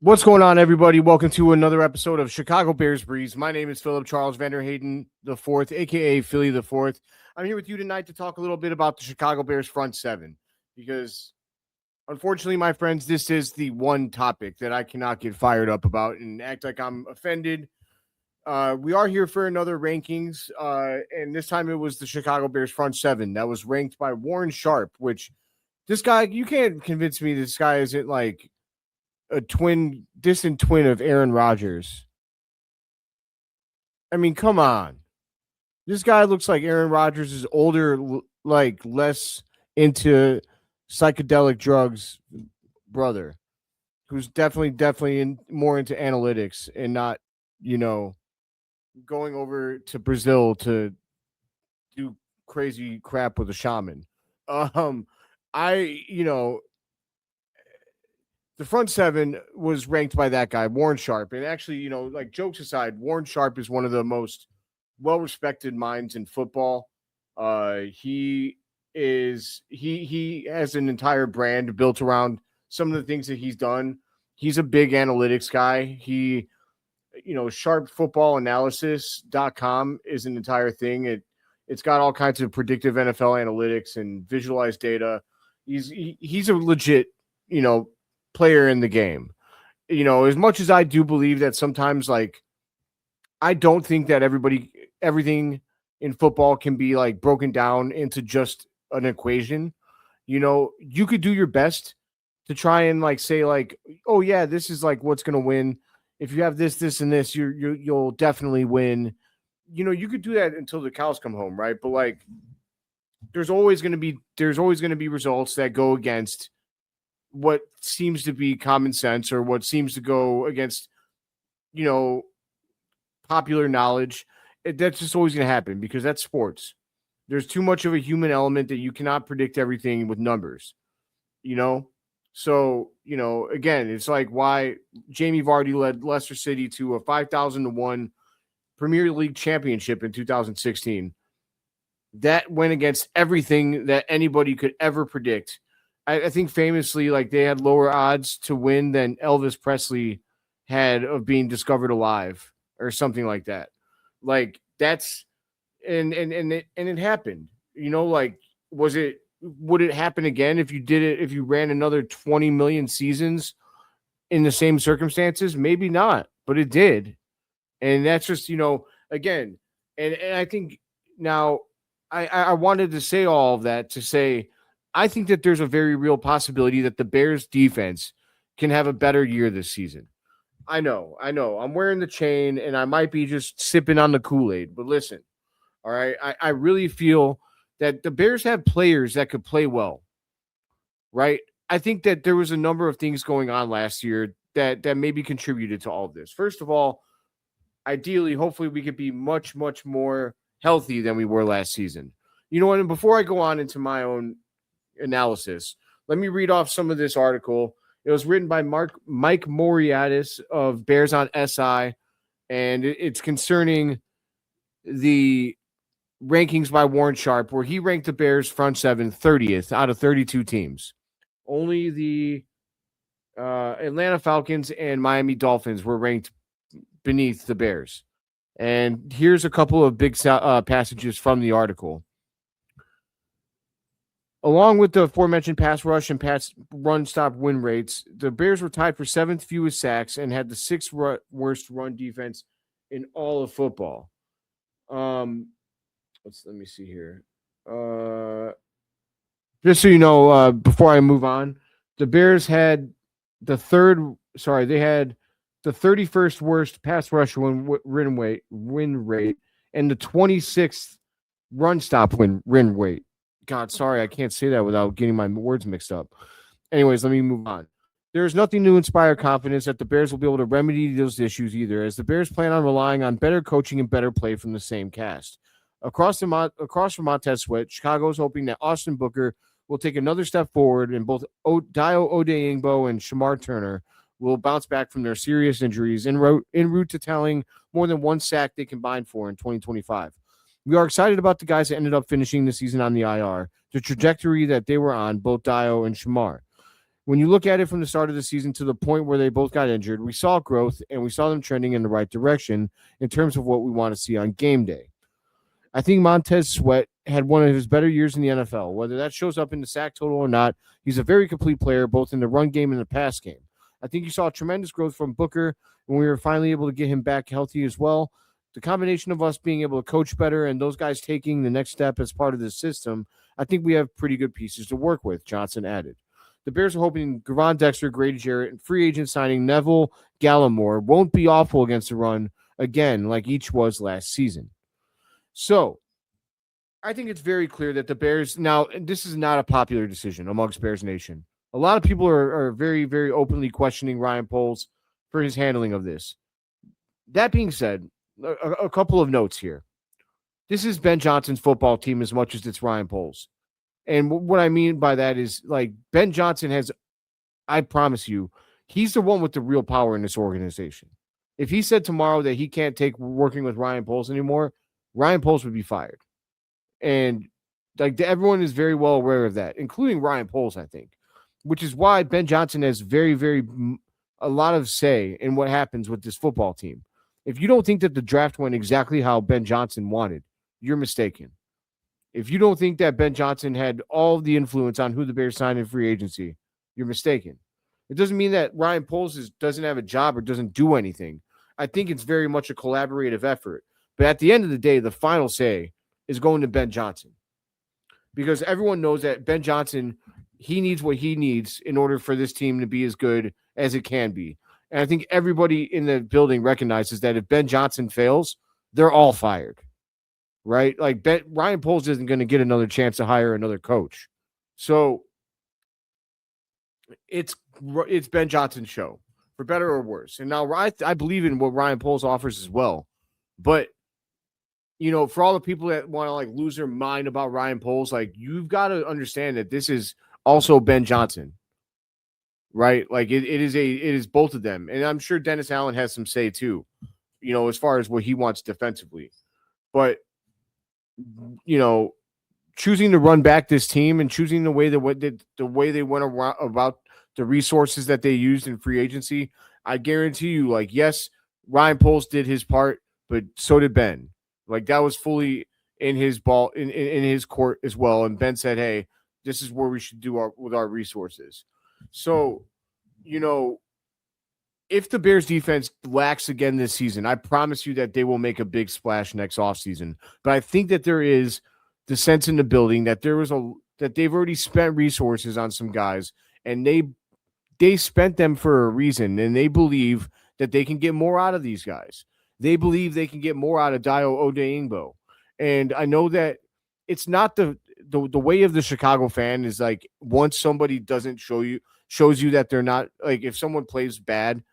What's going on, everybody? Welcome to another episode of Chicago Bears Breeze. My name is Philip Charles Vanderhayden IV, aka Philly the Fourth. I'm here with you tonight to talk a little bit about the Chicago Bears front seven, because unfortunately, my friends, this is the one topic that I cannot get fired up about and act like I'm offended. We are here for another rankings, and this time it was the Chicago Bears front seven that was ranked by Warren Sharp, which this guy, you can't convince me this guy isn't like a distant twin of Aaron Rodgers. I mean, come on. This guy looks like Aaron Rodgers is older, like less into psychedelic drugs brother, who's definitely more into analytics and not, going over to Brazil to do crazy crap with a shaman. Um, I, the front seven was ranked by that guy, Warren Sharp. And actually, like jokes aside, Warren Sharp is one of the most well-respected minds in football. He has an entire brand built around some of the things that he's done. He's a big analytics guy. Sharpfootballanalysis.com is an entire thing. It's got all kinds of predictive NFL analytics and visualized data. He's a legit, player in the game. As much as I do believe that sometimes, like, I don't think that everything in football can be like broken down into just an equation. You could do your best to try and like say like, oh yeah, this is like what's going to win. If you have this and this, you'll definitely win. You could do that until the cows come home, right? But like, there's always going to be results that go against what seems to be common sense or what seems to go against, popular knowledge. That's just always going to happen because that's sports. There's too much of a human element that you cannot predict everything with numbers, So, again, it's like why Jamie Vardy led Leicester City to a 5,000-1 Premier League championship in 2016. That went against everything that anybody could ever predict. I think famously, like, they had lower odds to win than Elvis Presley had of being discovered alive or something like that. Like, that's and it happened. Like, would it happen again if you ran another 20 million seasons in the same circumstances? Maybe not, but it did. And that's just, again, and I think now I wanted to say all of that to say I think that there's a very real possibility that the Bears defense can have a better year this season. I know. I'm wearing the chain and I might be just sipping on the Kool-Aid, but listen, all right, I really feel that the Bears have players that could play well, right? I think that there was a number of things going on last year that maybe contributed to all of this. First of all, ideally, hopefully we could be much, much more healthy than we were last season. And before I go on into my own analysis, let me read off some of this article. It was written by Mike Moriatis of Bears on SI, and it's concerning the rankings by Warren Sharp, where he ranked the Bears front seven 30th out of 32 teams. Only the Atlanta Falcons and Miami Dolphins were ranked beneath the Bears. And here's a couple of big passages from the article. Along with the aforementioned pass rush and pass run stop win rates, the Bears were tied for seventh fewest sacks and had the sixth worst run defense in all of football. Let me see here. Just so you know, before I move on, the Bears had the 31st worst pass rush win rate and the 26th run stop win rate. God, sorry, I can't say that without getting my words mixed up. Anyways, let me move on. There is nothing to inspire confidence that the Bears will be able to remedy those issues either, as the Bears plan on relying on better coaching and better play from the same cast. Across from Montez Sweat, Chicago is hoping that Austin Booker will take another step forward, and both Dio Odeyingbo and Shamar Turner will bounce back from their serious injuries en route to tallying more than one sack they combined for in 2025. We are excited about the guys that ended up finishing the season on the IR, the trajectory that they were on, both Dio and Shamar. When you look at it from the start of the season to the point where they both got injured, we saw growth and we saw them trending in the right direction in terms of what we want to see on game day. I think Montez Sweat had one of his better years in the NFL. Whether that shows up in the sack total or not, he's a very complete player, both in the run game and the pass game. I think you saw tremendous growth from Booker when we were finally able to get him back healthy as well. The combination of us being able to coach better and those guys taking the next step as part of the system, I think we have pretty good pieces to work with, Johnson added. The Bears are hoping Gavon Dexter, Grady Jarrett, and free agent signing Neville Gallimore won't be awful against the run again like each was last season. So I think it's very clear that the Bears now, this is not a popular decision amongst Bears Nation. A lot of people are very, very openly questioning Ryan Poles for his handling of this. That being said, a couple of notes here. This is Ben Johnson's football team as much as it's Ryan Poles. And what I mean by that is, like, Ben Johnson has, I promise you, he's the one with the real power in this organization. If he said tomorrow that he can't take working with Ryan Poles anymore, Ryan Poles would be fired. And like everyone is very well aware of that, including Ryan Poles, I think, which is why Ben Johnson has very, very a lot of say in what happens with this football team. If you don't think that the draft went exactly how Ben Johnson wanted, you're mistaken. If you don't think that Ben Johnson had all of the influence on who the Bears signed in free agency, you're mistaken. It doesn't mean that Ryan Poles doesn't have a job or doesn't do anything. I think it's very much a collaborative effort. But at the end of the day, the final say is going to Ben Johnson. Because everyone knows that Ben Johnson, he needs what he needs in order for this team to be as good as it can be. And I think everybody in the building recognizes that if Ben Johnson fails, they're all fired. Right? Like Ryan Poles isn't going to get another chance to hire another coach. So it's Ben Johnson's show, for better or worse. And now I believe in what Ryan Poles offers as well. But, you know, for all the people that want to like lose their mind about Ryan Poles, like you've got to understand that this is also Ben Johnson. Right? Like it is both of them. And I'm sure Dennis Allen has some say too, you know, as far as what he wants defensively. But you know, choosing to run back this team and choosing the way they went about the resources that they used in free agency, I guarantee you, like, yes, Ryan Poles did his part, but so did Ben. Like that was fully in his ball in his court as well. And Ben said, "Hey, this is where we should do with our resources." So, you know, if the Bears defense lacks again this season, I promise you that they will make a big splash next offseason. But I think that there is the sense in the building that that they've already spent resources on some guys, and they spent them for a reason, and they believe that they can get more out of these guys. They believe they can get more out of Dio Odeingbo. And I know that it's not the way of the Chicago fan is like once somebody doesn't shows you that they're not, like if someone plays bad,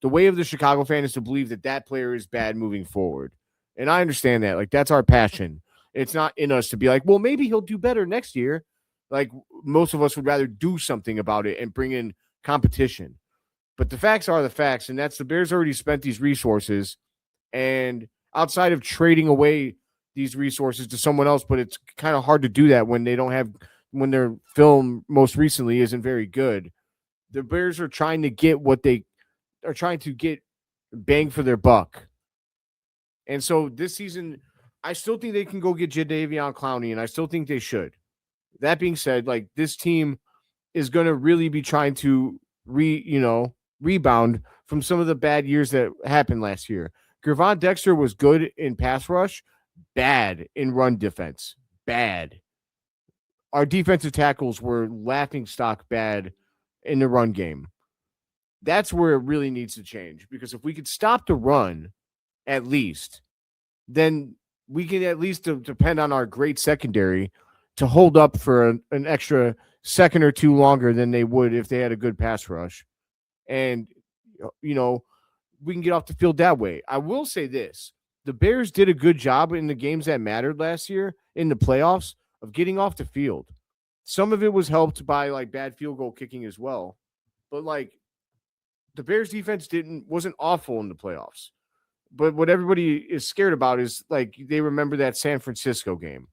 the way of the Chicago fan is to believe that that player is bad moving forward. And I understand that. Like, that's our passion. It's not in us to be like, well, maybe he'll do better next year. Like, most of us would rather do something about it and bring in competition. But the facts are the facts, and that's the Bears already spent these resources. And outside of trading away these resources to someone else, but it's kind of hard to do that when when their film most recently isn't very good. The Bears are trying to get what they are trying to get bang for their buck. And so this season, I still think they can go get Jadeveon Clowney, and I still think they should. That being said, like this team is going to really be trying to rebound from some of the bad years that happened last year. Gavon Dexter was good in pass rush, bad in run defense, bad. Our defensive tackles were laughing stock bad in the run game. That's where it really needs to change, because if we could stop the run, at least, then we can at least depend on our great secondary to hold up for an extra second or two longer than they would if they had a good pass rush. And, you know, we can get off the field that way. I will say this. The Bears did a good job in the games that mattered last year in the playoffs of getting off the field. Some of it was helped by, like, bad field goal kicking as well. But, like, the Bears defense wasn't awful in the playoffs. But what everybody is scared about is, like, they remember that San Francisco game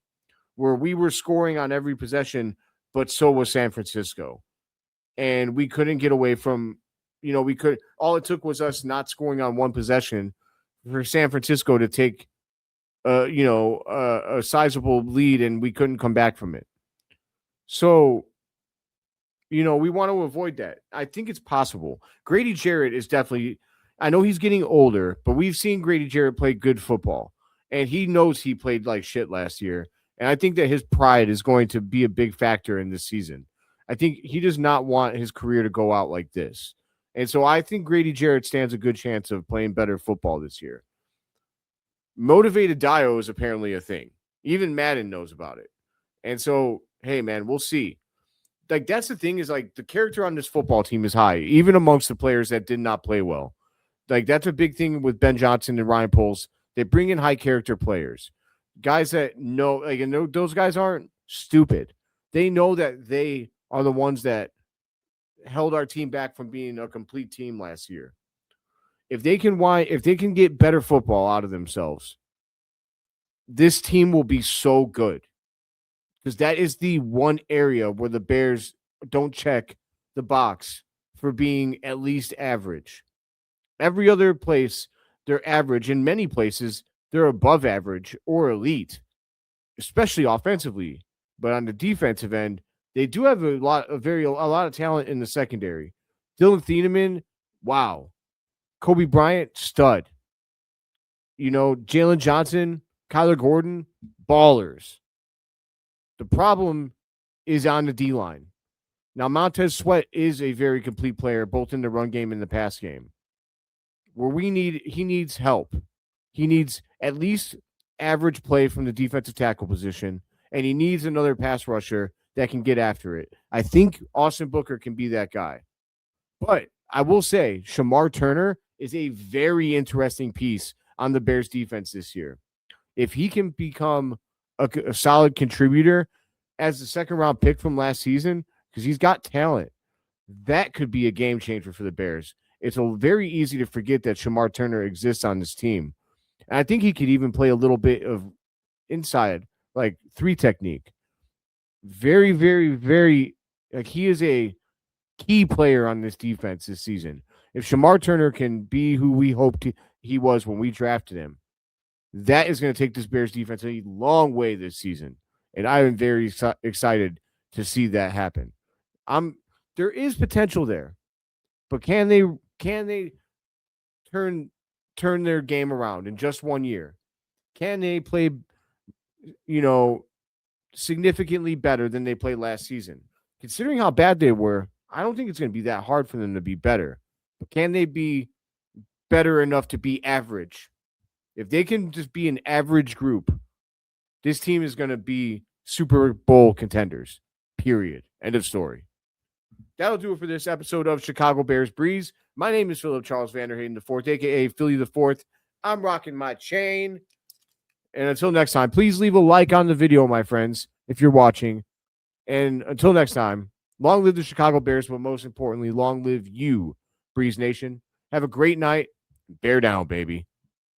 where we were scoring on every possession, but so was San Francisco. and we couldn't get away from, all it took was us not scoring on one possession for San Francisco to take, a sizable lead, and we couldn't come back from it. So, we want to avoid that. I think it's possible. Grady Jarrett is definitely, I know he's getting older, but we've seen Grady Jarrett play good football, and he knows he played like shit last year. And I think that his pride is going to be a big factor in this season. I think he does not want his career to go out like this. And so I think Grady Jarrett stands a good chance of playing better football this year. Motivated Dio is apparently a thing. Even Madden knows about it. And so, hey, man, we'll see. Like, that's the thing, is like the character on this football team is high, even amongst the players that did not play well. Like, that's a big thing with Ben Johnson and Ryan Poles. They bring in high character players, guys that know, like, and those guys aren't stupid. They know that they are the ones that held our team back from being a complete team last year. If they can get better football out of themselves, this team will be so good. Because that is the one area where the Bears don't check the box for being at least average. Every other place, they're average. In many places, they're above average or elite, especially offensively. But on the defensive end, they do have a lot of talent in the secondary. Dylan Thieneman, wow. Kobe Bryant, stud. Jalen Johnson, Kyler Gordon, ballers. The problem is on the D-line. Now, Montez Sweat is a very complete player, both in the run game and the pass game. He needs help. He needs at least average play from the defensive tackle position, and he needs another pass rusher that can get after it. I think Austin Booker can be that guy. But I will say, Shamar Turner is a very interesting piece on the Bears defense this year. If he can become a solid contributor as the second round pick from last season, because he's got talent, that could be a game changer for the Bears. It's very easy to forget that Shamar Turner exists on this team. And I think he could even play a little bit of inside, like 3 technique. Very, very, very, like, he is a key player on this defense this season. If Shamar Turner can be who we hoped he was when we drafted him, that is going to take this Bears defense a long way this season. And I am very excited to see that happen. There is potential there, but can they turn their game around in just 1 year? Can they play, significantly better than they played last season? Considering how bad they were, I don't think it's going to be that hard for them to be better. But can they be better enough to be average? If they can just be an average group, this team is going to be Super Bowl contenders, period. End of story. That'll do it for this episode of Chicago Bears Breeze. My name is Philip Charles Vanderhaden IV, a.k.a. Philly the Fourth. I'm rocking my chain. And until next time, please leave a like on the video, my friends, if you're watching. And until next time, long live the Chicago Bears, but most importantly, long live you, Breeze Nation. Have a great night. Bear down, baby.